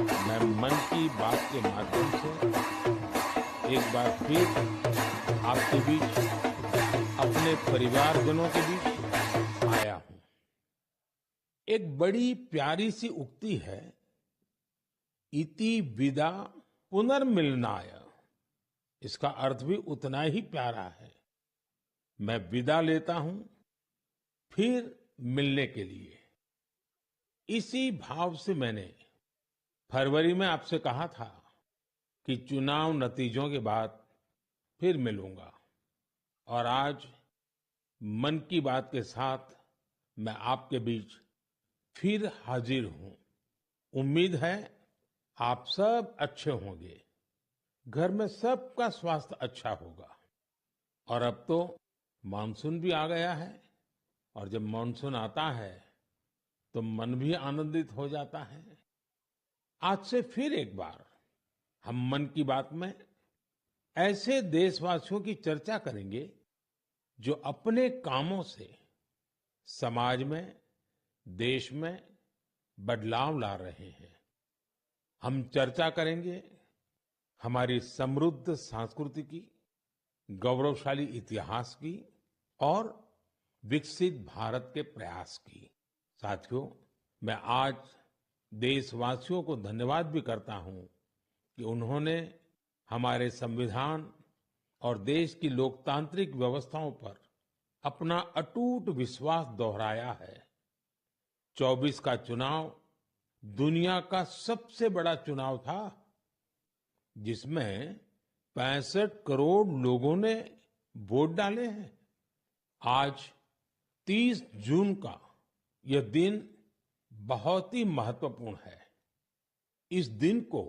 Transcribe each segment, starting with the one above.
मैं मन की बात के माध्यम से एक बार फिर आपके बीच, अपने परिवारजनों के बीच आया हूं। एक बड़ी प्यारी सी उक्ति है, इति विदा पुनर्मिलनाय। इसका अर्थ भी उतना ही प्यारा है। मैं विदा लेता हूं फिर मिलने के लिए। इसी भाव से मैंने फरवरी में आपसे कहा था कि चुनाव नतीजों के बाद फिर मिलूंगा, और आज मन की बात के साथ मैं आपके बीच फिर हाजिर हूं। उम्मीद है आप सब अच्छे होंगे, घर में सबका स्वास्थ्य अच्छा होगा। और अब तो मानसून भी आ गया है, और जब मानसून आता है तो मन भी आनंदित हो जाता है। आज से फिर एक बार हम मन की बात में ऐसे देशवासियों की चर्चा करेंगे जो अपने कामों से समाज में, देश में बदलाव ला रहे हैं। हम चर्चा करेंगे हमारी समृद्ध संस्कृति की, गौरवशाली इतिहास की और विकसित भारत के प्रयास की। साथियों, मैं आज देशवासियों को धन्यवाद भी करता हूं कि उन्होंने हमारे संविधान और देश की लोकतांत्रिक व्यवस्थाओं पर अपना अटूट विश्वास दोहराया है। 24 का चुनाव दुनिया का सबसे बड़ा चुनाव था, जिसमें 65 करोड़ लोगों ने वोट डाले हैं। आज 30 जून का यह दिन बहुत ही महत्वपूर्ण है। इस दिन को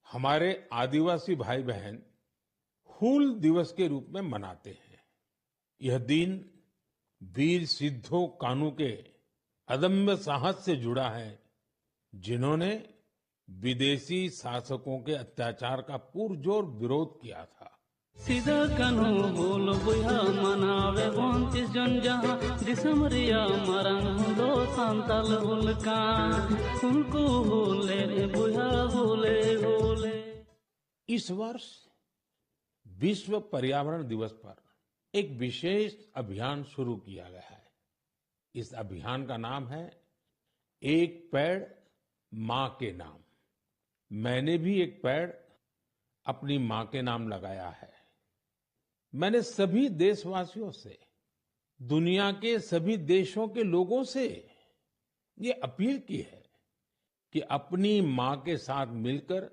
हमारे आदिवासी भाई बहन हूल दिवस के रूप में मनाते हैं। यह दिन वीर सिद्धो कान्हू के अदम्य साहस से जुड़ा है, जिन्होंने विदेशी शासकों के अत्याचार का पुरजोर विरोध किया था। सीधा कानू बोल बुया मनावे 29 जन जहां दिसमरिया मरंग हुलो सांताल हुलका उनको होले रे बुया होले होले। इस वर्ष विश्व पर्यावरण दिवस पर एक विशेष अभियान शुरू किया गया है। इस अभियान का नाम है एक पेड़ मां के नाम। मैंने भी एक पेड़ अपनी मां के नाम लगाया है। मैंने सभी देशवासियों से, दुनिया के सभी देशों के लोगों से ये अपील की है कि अपनी मां के साथ मिलकर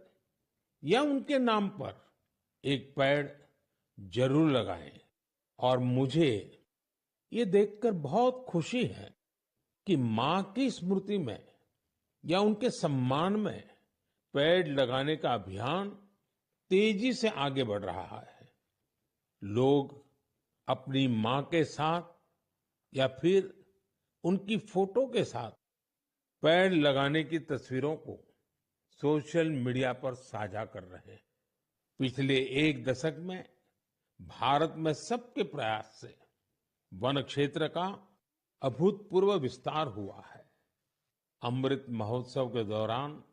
या उनके नाम पर एक पेड़ जरूर लगाएं। और मुझे ये देखकर बहुत खुशी है कि मां की स्मृति में या उनके सम्मान में पेड़ लगाने का अभियान तेजी से आगे बढ़ रहा है। लोग अपनी मां के साथ या फिर उनकी फोटो के साथ पेड़ लगाने की तस्वीरों को सोशल मीडिया पर साझा कर रहे हैं। पिछले एक दशक में भारत में सबके प्रयास से वन क्षेत्र का अभूतपूर्व विस्तार हुआ है। अमृत महोत्सव के दौरान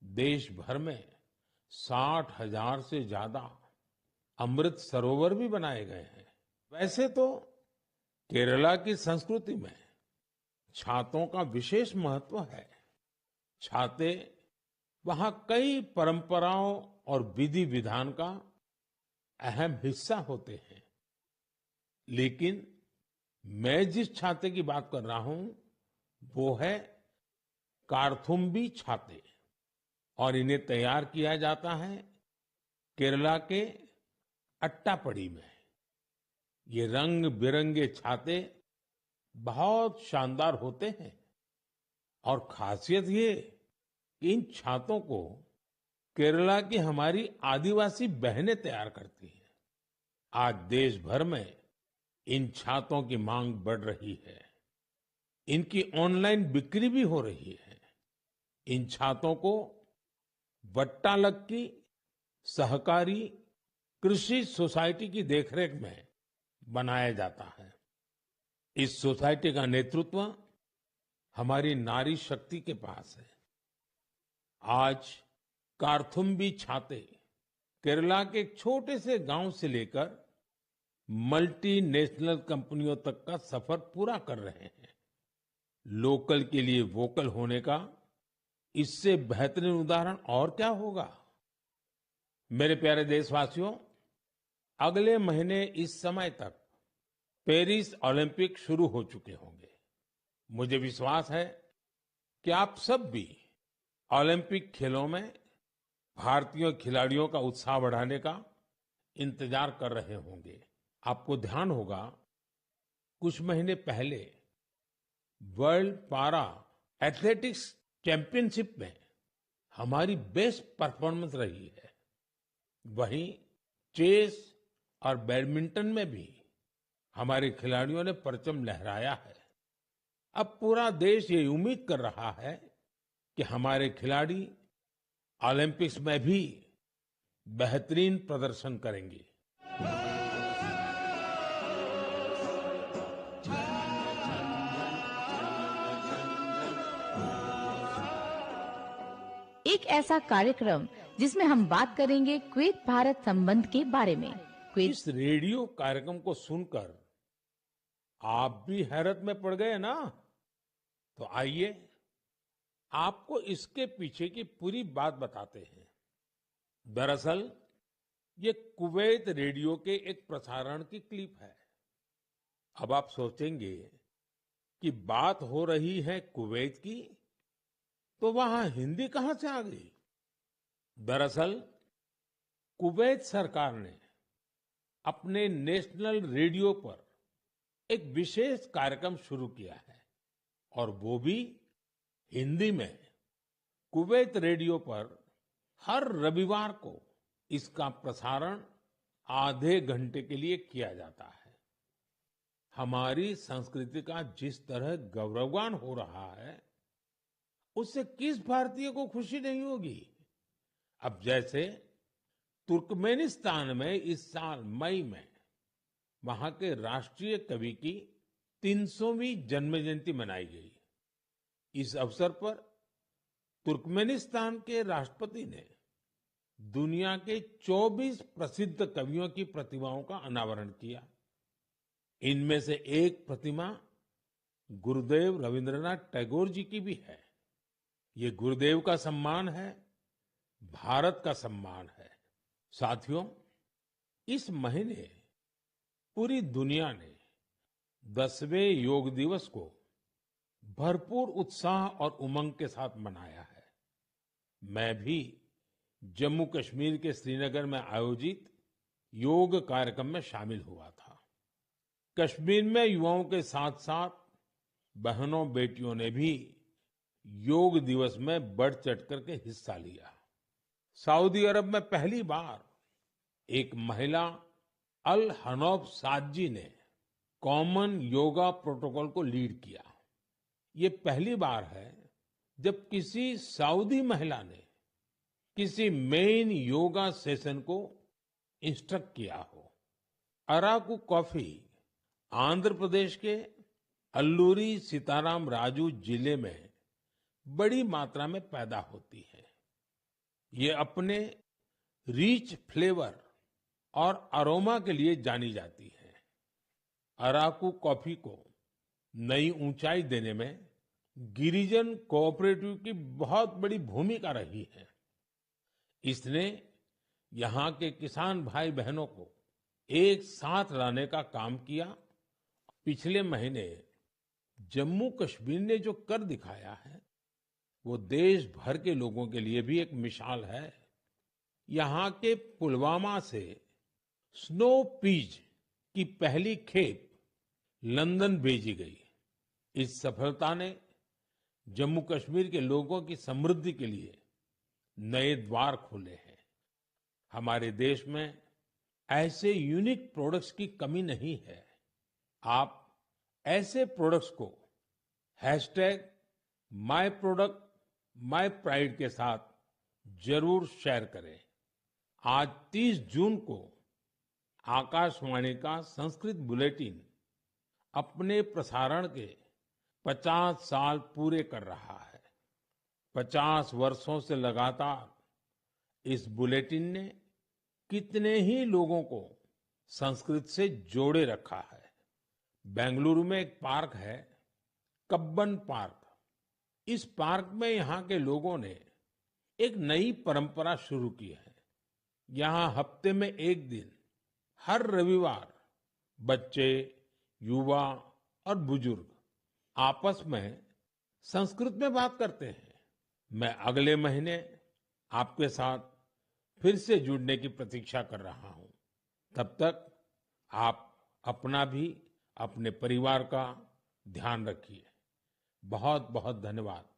देश भर में 60,000 से ज्यादा अमृत सरोवर भी बनाए गए हैं। वैसे तो केरला की संस्कृति में छातों का विशेष महत्व है। छाते वहां कई परंपराओं और विधि विधान का अहम हिस्सा होते हैं। लेकिन मैं जिस छाते की बात कर रहा हूं वो है कार्थुम्बी छाते, और इन्हें तैयार किया जाता है केरला के अट्टापडी में। ये रंग बिरंगे छाते बहुत शानदार होते हैं, और खासियत ये कि इन छातों को केरला की हमारी आदिवासी बहनें तैयार करती हैं। आज देश भर में इन छातों की मांग बढ़ रही है। इनकी ऑनलाइन बिक्री भी हो रही है। इन छातों को वट्टालक्की सहकारी कृषि सोसाइटी की देखरेख में बनाया जाता है। इस सोसाइटी का नेतृत्व हमारी नारी शक्ति के पास है। आज कार्थुम्बी छाते केरला के एक छोटे से गांव से लेकर मल्टीनेशनल कंपनियों तक का सफर पूरा कर रहे हैं। लोकल के लिए वोकल होने का इससे बेहतरीन उदाहरण और क्या होगा। मेरे प्यारे देशवासियों, अगले महीने इस समय तक पेरिस ओलंपिक शुरू हो चुके होंगे। मुझे विश्वास है कि आप सब भी ओलंपिक खेलों में भारतीय खिलाड़ियों का उत्साह बढ़ाने का इंतजार कर रहे होंगे। आपको ध्यान होगा, कुछ महीने पहले वर्ल्ड पारा एथलेटिक्स चैंपियनशिप में हमारी बेस्ट परफॉर्मेंस रही है। वहीं चेस और बैडमिंटन में भी हमारे खिलाड़ियों ने परचम लहराया है। अब पूरा देश ये उम्मीद कर रहा है कि हमारे खिलाड़ी ओलंपिक्स में भी बेहतरीन प्रदर्शन करेंगे। एक ऐसा कार्यक्रम जिसमें हम बात करेंगे कुवैत भारत संबंध के बारे में। इस रेडियो कार्यक्रम को सुनकर आप भी हैरत में पड़ गए ना? तो आइए आपको इसके पीछे की पूरी बात बताते हैं। दरअसल ये कुवैत रेडियो के एक प्रसारण की क्लिप है। अब आप सोचेंगे कि बात हो रही है कुवैत की, तो वहां हिंदी कहां से आ गई? दरअसल कुवैत सरकार ने अपने नेशनल रेडियो पर एक विशेष कार्यक्रम शुरू किया है, और वो भी हिंदी में। कुवैत रेडियो पर हर रविवार को इसका प्रसारण आधे घंटे के लिए किया जाता है। हमारी संस्कृति का जिस तरह गौरवगान हो रहा है, उससे किस भारतीय को खुशी नहीं होगी। अब जैसे तुर्कमेनिस्तान में इस साल मई में वहां के राष्ट्रीय कवि की 300वीं जन्म जयंती मनाई गई। इस अवसर पर तुर्कमेनिस्तान के राष्ट्रपति ने दुनिया के 24 प्रसिद्ध कवियों की प्रतिमाओं का अनावरण किया। इनमें से एक प्रतिमा गुरुदेव रविंद्रनाथ टैगोर जी की भी है। ये गुरुदेव का सम्मान है, भारत का सम्मान है। साथियों, इस महीने पूरी दुनिया ने 10वें योग दिवस को भरपूर उत्साह और उमंग के साथ मनाया है। मैं भी जम्मू कश्मीर के श्रीनगर में आयोजित योग कार्यक्रम में शामिल हुआ था। कश्मीर में युवाओं के साथ साथ बहनों बेटियों ने भी योग दिवस में बढ़ चढ़ करके हिस्सा लिया। सऊदी अरब में पहली बार एक महिला अल हनौफ साद जी ने कॉमन योगा प्रोटोकॉल को लीड किया। ये पहली बार है जब किसी सऊदी महिला ने किसी मेन योगा सेशन को इंस्ट्रक्ट किया हो। अराकू कॉफी आंध्र प्रदेश के अल्लूरी सीताराम राजू जिले में बड़ी मात्रा में पैदा होती है। ये अपने रिच फ्लेवर और अरोमा के लिए जानी जाती है। अराकू कॉफी को नई ऊंचाई देने में गिरिजन कोऑपरेटिव की बहुत बड़ी भूमिका रही है। इसने यहाँ के किसान भाई बहनों को एक साथ लाने का काम किया। पिछले महीने जम्मू कश्मीर ने जो कर दिखाया है, वो देश भर के लोगों के लिए भी एक मिसाल है। यहाँ के पुलवामा से स्नो पीज की पहली खेप लंदन भेजी गई। इस सफलता ने जम्मू कश्मीर के लोगों की समृद्धि के लिए नए द्वार खोले हैं। हमारे देश में ऐसे यूनिक प्रोडक्ट्स की कमी नहीं है। आप ऐसे प्रोडक्ट्स को #माइप्रोडक्ट के साथ जरूर शेयर करें। आज 30 जून को आकाशवाणी का संस्कृत बुलेटिन अपने प्रसारण के 50 साल पूरे कर रहा है। 50 वर्षों से लगातार इस बुलेटिन ने कितने ही लोगों को संस्कृत से जोड़े रखा है। बेंगलुरु में एक पार्क है, कब्बन पार्क। इस पार्क में यहाँ के लोगों ने एक नई परंपरा शुरू की है। यहाँ हफ्ते में एक दिन, हर रविवार, बच्चे, युवा और बुजुर्ग आपस में संस्कृत में बात करते हैं। मैं अगले महीने आपके साथ फिर से जुड़ने की प्रतीक्षा कर रहा हूँ। तब तक आप अपना भी, अपने परिवार का ध्यान रखिए। बहुत बहुत धन्यवाद।